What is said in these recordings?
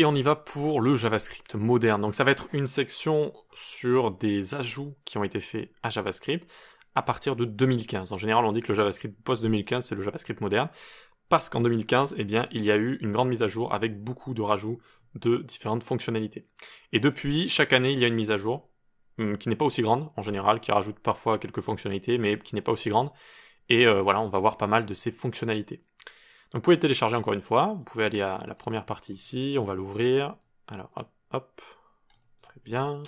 Et on y va pour le JavaScript moderne. Donc ça va être une section sur des ajouts qui ont été faits à JavaScript à partir de 2015. En général, on dit que le JavaScript post-2015, c'est le JavaScript moderne, parce qu'en 2015, eh bien, il y a eu une grande mise à jour avec beaucoup de rajouts de différentes fonctionnalités. Et depuis, chaque année, il y a une mise à jour, qui n'est pas aussi grande, en général, qui rajoute parfois quelques fonctionnalités, mais qui n'est pas aussi grande. Et voilà, on va voir pas mal de ces fonctionnalités. Donc vous pouvez le télécharger encore une fois, vous pouvez aller à la première partie ici, on va l'ouvrir, alors hop, hop, très bien,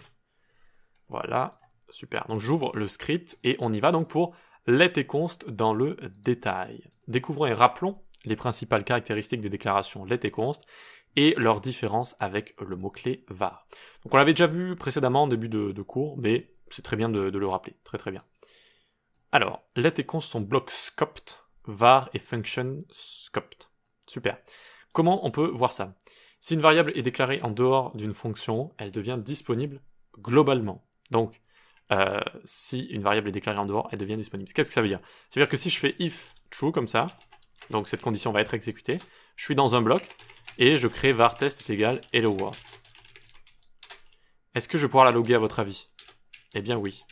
voilà, super. Donc j'ouvre le script et on y va donc pour let et const dans le détail. Découvrons et rappelons les principales caractéristiques des déclarations let et const et leur différence avec le mot-clé var. Donc on l'avait déjà vu précédemment en début de cours, mais c'est très bien de le rappeler, très très bien. Alors, let et const sont blocs scoped, var et function scoped. Super. Comment on peut voir ça? Si une variable est déclarée en dehors d'une fonction, elle devient disponible globalement. Donc, si une variable est déclarée en dehors, elle devient disponible. Qu'est-ce que ça veut dire? Ça veut dire que si je fais if true comme ça, donc cette condition va être exécutée, je suis dans un bloc, et je crée var test est égal hello world. Est-ce que je vais pouvoir la loguer à votre avis? Eh bien oui.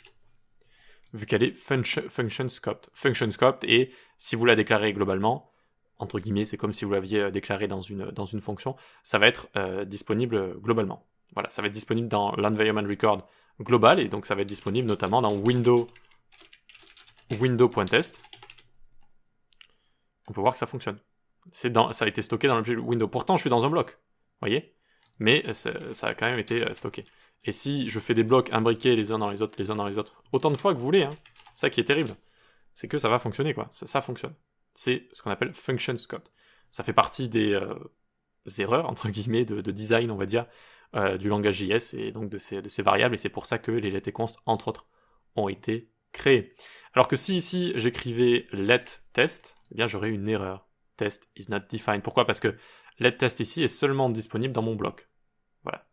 Vu qu'elle est function scoped. Function scoped, et si vous la déclarez globalement, entre guillemets, c'est comme si vous l'aviez déclaré dans une fonction, ça va être disponible globalement. Voilà, ça va être disponible dans l'environment record global, et donc ça va être disponible notamment dans window.test. On peut voir que ça fonctionne. Ça a été stocké dans l'objet window. Pourtant, je suis dans un bloc, vous voyez? Mais ça a quand même été stocké. Et si je fais des blocs imbriqués les uns dans les autres, autant de fois que vous voulez, hein, ça qui est terrible, c'est que ça va fonctionner, quoi. Ça fonctionne. C'est ce qu'on appelle function scoped. Ça fait partie des erreurs, entre guillemets, de design, on va dire, du langage JS, et donc de ces variables, et c'est pour ça que les let et const, entre autres, ont été créés. Alors que si ici, j'écrivais let test, eh bien j'aurais une erreur. Test is not defined. Pourquoi? Parce que let test ici est seulement disponible dans mon bloc. Voilà.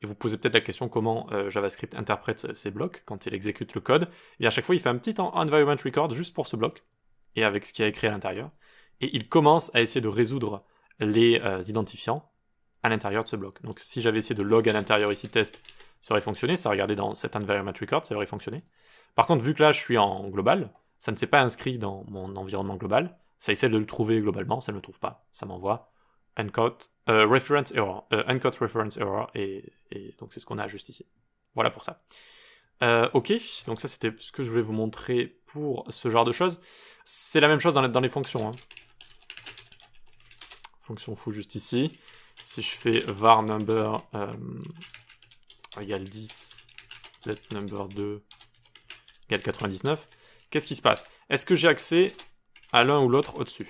Et vous posez peut-être la question comment JavaScript interprète ces blocs quand il exécute le code. Et à chaque fois, il fait un petit environment record juste pour ce bloc, et avec ce qu'il a écrit à l'intérieur. Et il commence à essayer de résoudre les identifiants à l'intérieur de ce bloc. Donc si j'avais essayé de log à l'intérieur ici test, ça aurait fonctionné, ça regardait dans cet environment record, ça aurait fonctionné. Par contre, vu que là je suis en global, ça ne s'est pas inscrit dans mon environnement global, ça essaie de le trouver globalement, ça ne le trouve pas, ça m'envoie uncaught reference error, uncaught reference error, et donc c'est ce qu'on a juste ici. Voilà pour ça. Ok, donc ça c'était ce que je voulais vous montrer pour ce genre de choses. C'est la même chose dans les fonctions. Hein. Fonction foo juste ici. Si je fais var number égale 10, let number 2 égale 99, qu'est-ce qui se passe? Est-ce que j'ai accès à l'un ou l'autre au-dessus?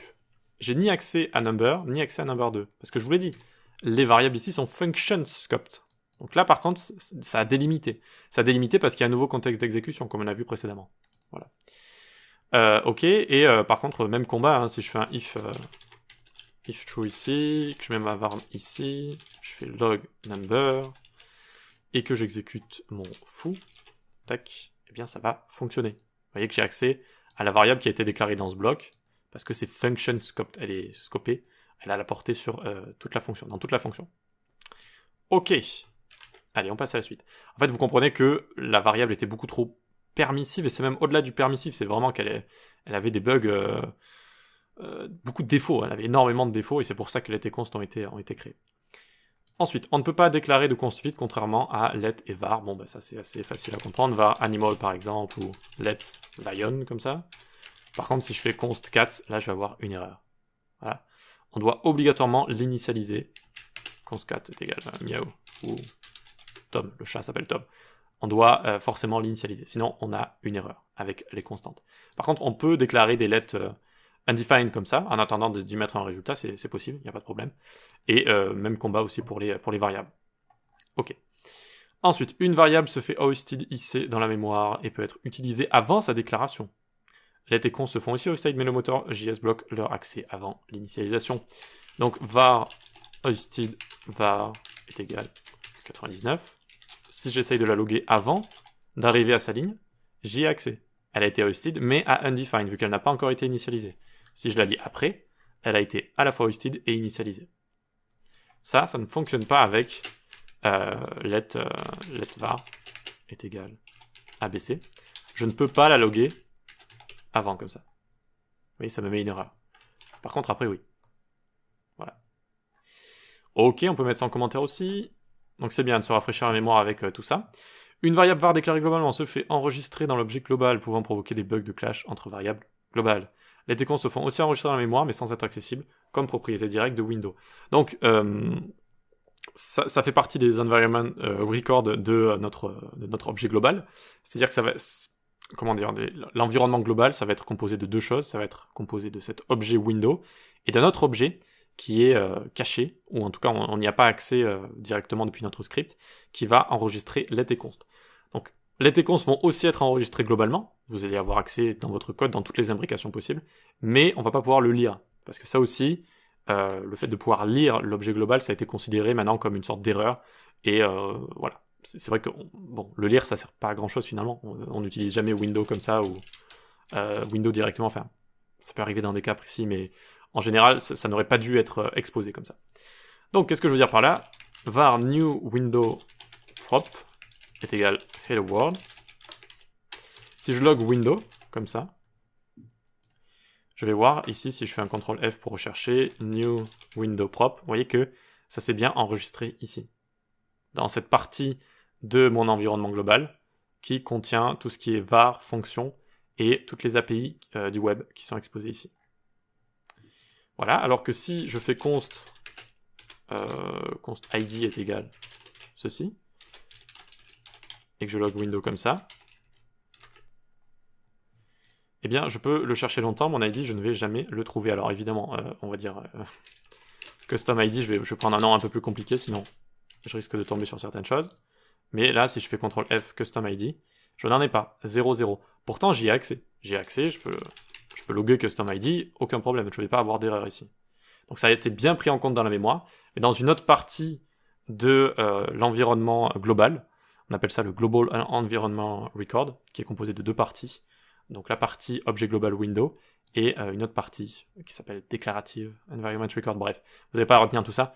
J'ai ni accès à number, ni accès à number 2. Parce que je vous l'ai dit, les variables ici sont function scoped. Donc là, par contre, ça a délimité. Ça a délimité parce qu'il y a un nouveau contexte d'exécution, comme on a vu précédemment. Voilà. Ok, et par contre, même combat, hein, si je fais un if true ici, que je mets ma var ici, je fais log number, et que j'exécute mon foo, tac, eh bien ça va fonctionner. Vous voyez que j'ai accès à la variable qui a été déclarée dans ce bloc, parce que c'est function scoped, elle est scopée, elle a la portée sur toute la fonction, dans toute la fonction. Ok, allez, on passe à la suite. En fait, vous comprenez que la variable était beaucoup trop permissive, et c'est même au-delà du permissif, c'est vraiment qu'elle avait des bugs, beaucoup de défauts, elle avait énormément de défauts, et c'est pour ça que let et const ont été créés. Ensuite, on ne peut pas déclarer de const vide contrairement à let et var. Bon, bah ça c'est assez facile à comprendre. Var animal par exemple, ou let lion, comme ça. Par contre, si je fais const cat, là je vais avoir une erreur. Voilà. On doit obligatoirement l'initialiser. Const cat est égal à miaou, ou Tom, le chat s'appelle Tom. On doit forcément l'initialiser, sinon on a une erreur avec les constantes. Par contre, on peut déclarer des let undefined comme ça, en attendant d'y mettre un résultat, c'est possible, il n'y a pas de problème. Et même combat aussi pour les variables. Ok. Ensuite, une variable se fait hoisted IC dans la mémoire et peut être utilisée avant sa déclaration. Let et const se font aussi hoisted, mais le moteur JS bloque leur accès avant l'initialisation. Donc var hoisted var est égal à 99. Si j'essaye de la loguer avant d'arriver à sa ligne, j'y ai accès. Elle a été hoisted, mais à undefined, vu qu'elle n'a pas encore été initialisée. Si je la lis après, elle a été à la fois hoisted et initialisée. Ça ne fonctionne pas avec let var est égal ABC. Je ne peux pas la loguer avant comme ça. Vous voyez, ça me met une erreur. Par contre, après, oui. Voilà. Ok, on peut mettre ça en commentaire aussi. Donc c'est bien de se rafraîchir la mémoire avec tout ça. Une variable var déclarée globalement se fait enregistrer dans l'objet global, pouvant provoquer des bugs de clash entre variables globales. Les décomptes se font aussi enregistrer dans la mémoire, mais sans être accessibles, comme propriété directe de Windows. Donc, ça fait partie des environment records de notre objet global. C'est-à-dire que ça va... Comment dire, l'environnement global, ça va être composé de deux choses. Ça va être composé de cet objet window et d'un autre objet qui est caché, ou en tout cas on n'y a pas accès directement depuis notre script, qui va enregistrer let et const. Donc let et const vont aussi être enregistrés globalement, vous allez avoir accès dans votre code dans toutes les imbrications possibles, mais on va pas pouvoir le lire, parce que ça aussi, le fait de pouvoir lire l'objet global, ça a été considéré maintenant comme une sorte d'erreur, et voilà. C'est vrai que bon, le lire ça sert pas à grand chose finalement, on n'utilise jamais window comme ça, ou window directement, enfin ça peut arriver dans des cas précis, mais en général, ça n'aurait pas dû être exposé comme ça. Donc, qu'est-ce que je veux dire par là? Var new window prop est égal hello world. Si je log window, comme ça, je vais voir ici, si je fais un CTRL F pour rechercher new window prop, vous voyez que ça s'est bien enregistré ici. Dans cette partie de mon environnement global, qui contient tout ce qui est var, fonction, et toutes les API du web qui sont exposées ici. Voilà, alors que si je fais const id est égal ceci, et que je log window comme ça, eh bien je peux le chercher longtemps, mon id, je ne vais jamais le trouver. Alors évidemment, on va dire custom id, je vais prendre un nom un peu plus compliqué, sinon je risque de tomber sur certaines choses. Mais là, si je fais CTRL F custom id, je n'en ai pas, 0, 0. Pourtant, j'y ai accès. J'y ai accès, je peux loguer custom id, aucun problème, je ne vais pas avoir d'erreur ici. Donc ça a été bien pris en compte dans la mémoire, mais dans une autre partie de l'environnement global, on appelle ça le Global Environment Record, qui est composé de deux parties. Donc la partie Objet Global Window, et une autre partie qui s'appelle Declarative Environment Record, bref, vous n'allez pas à retenir tout ça,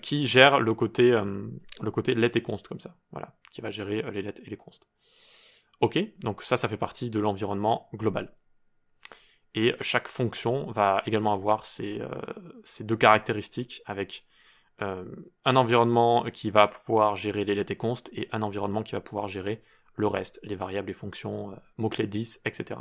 qui gère le côté let et const, comme ça, voilà, qui va gérer les let et les const. Ok, donc ça fait partie de l'environnement global. Et chaque fonction va également avoir ces deux caractéristiques, avec un environnement qui va pouvoir gérer les let et const, et un environnement qui va pouvoir gérer le reste, les variables, les fonctions, mots-clés 10, etc.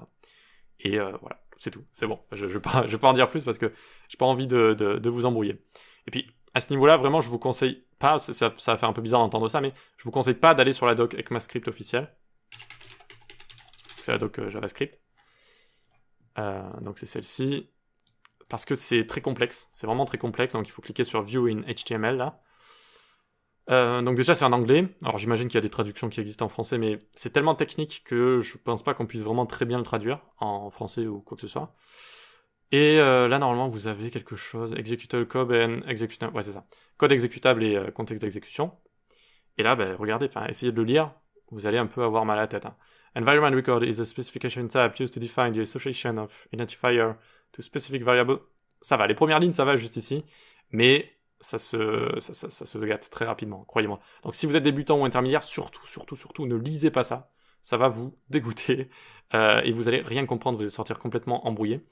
Et voilà, c'est tout, c'est bon. Je vais pas en dire plus parce que j'ai pas envie de vous embrouiller. Et puis, à ce niveau-là, vraiment, je vous conseille pas, ça va faire un peu bizarre d'entendre ça, mais je vous conseille pas d'aller sur la doc ECMAScript officielle. C'est la doc JavaScript. Donc c'est celle-ci. Parce que c'est très complexe, c'est vraiment très complexe, donc il faut cliquer sur View in HTML, là. Donc déjà c'est en anglais, alors j'imagine qu'il y a des traductions qui existent en français, mais c'est tellement technique que je pense pas qu'on puisse vraiment très bien le traduire en français ou quoi que ce soit. Et là normalement vous avez quelque chose, executable code and executable, ouais c'est ça, code exécutable et contexte d'exécution. Et là regardez, essayez de le lire, vous allez un peu avoir mal à la tête. Hein. Environment record is a specification type used to define the association of identifier to specific variable. Ça va, les premières lignes ça va juste ici, mais ça se gâte très rapidement, croyez-moi. Donc si vous êtes débutant ou intermédiaire, surtout, ne lisez pas ça. Ça va vous dégoûter et vous allez rien comprendre, vous allez sortir complètement embrouillé.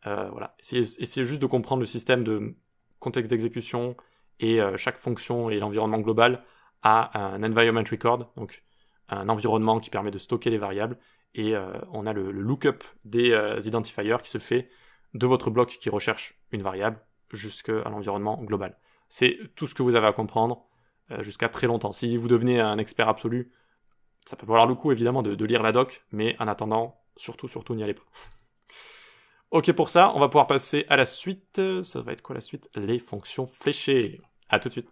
Voilà, essayez juste de comprendre le système de contexte d'exécution et chaque fonction et l'environnement global a un environment record, donc un environnement qui permet de stocker les variables, et on a le lookup des identifiers qui se fait de votre bloc qui recherche une variable jusqu'à l'environnement global. C'est tout ce que vous avez à comprendre jusqu'à très longtemps. Si vous devenez un expert absolu, ça peut valoir le coup évidemment de lire la doc, mais en attendant, surtout n'y allez pas. Ok pour ça, on va pouvoir passer à la suite. Ça va être quoi la suite? Les fonctions fléchées. À tout de suite.